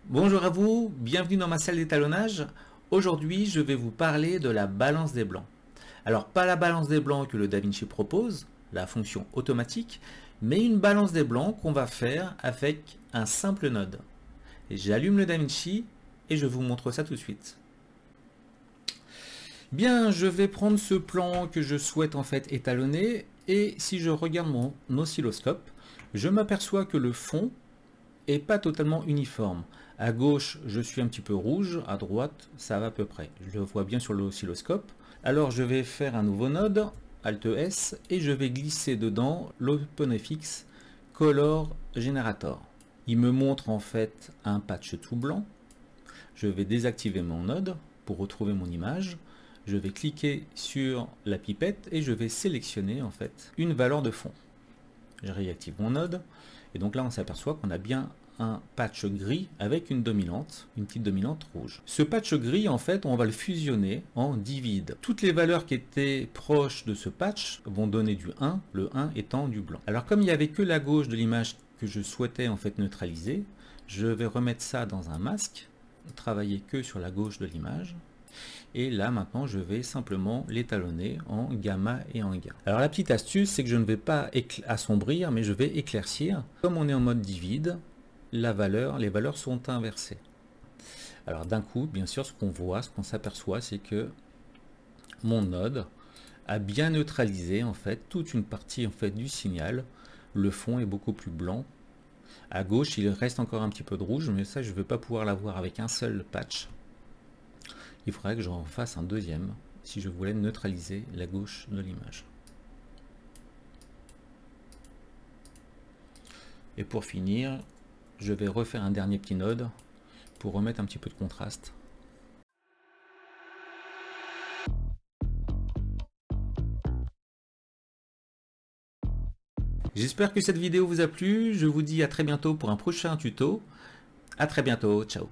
Bonjour à vous, bienvenue dans ma salle d'étalonnage. Aujourd'hui, je vais vous parler de la balance des blancs. Alors, pas la balance des blancs que le DaVinci propose, la fonction automatique, mais une balance des blancs qu'on va faire avec un simple node. J'allume le DaVinci et je vous montre ça tout de suite. Bien, je vais prendre ce plan que je souhaite en fait étalonner et si je regarde mon oscilloscope, je m'aperçois que le fond est pas totalement uniforme. À gauche, je suis un petit peu rouge, à droite, ça va à peu près. Je le vois bien sur l'oscilloscope. Alors je vais faire un nouveau node, Alt S, et je vais glisser dedans l'OpenFX Color Generator. Il me montre en fait un patch tout blanc. Je vais désactiver mon node pour retrouver mon image. Je vais cliquer sur la pipette et je vais sélectionner en fait une valeur de fond. Je réactive mon node et donc là on s'aperçoit qu'on a bien un patch gris avec une petite dominante rouge. Ce patch gris en fait on va le fusionner en divide. Toutes les valeurs qui étaient proches de ce patch vont donner du 1, le 1 étant du blanc. Alors comme il n'y avait que la gauche de l'image que je souhaitais en fait neutraliser, je vais remettre ça dans un masque, travailler que sur la gauche de l'image. Et là maintenant je vais simplement l'étalonner en gamma et en gain. Alors la petite astuce c'est que je ne vais pas assombrir mais je vais éclaircir. Comme on est en mode divide, les valeurs sont inversées. Alors d'un coup bien sûr ce qu'on s'aperçoit c'est que mon node a bien neutralisé en fait toute une partie en fait du signal. Le fond est beaucoup plus blanc. À gauche il reste encore un petit peu de rouge mais ça je ne vais pas pouvoir l'avoir avec un seul patch. Il faudrait que j'en fasse un deuxième si je voulais neutraliser la gauche de l'image. Et pour finir, je vais refaire un dernier petit node pour remettre un petit peu de contraste. J'espère que cette vidéo vous a plu. Je vous dis à très bientôt pour un prochain tuto. À très bientôt. Ciao.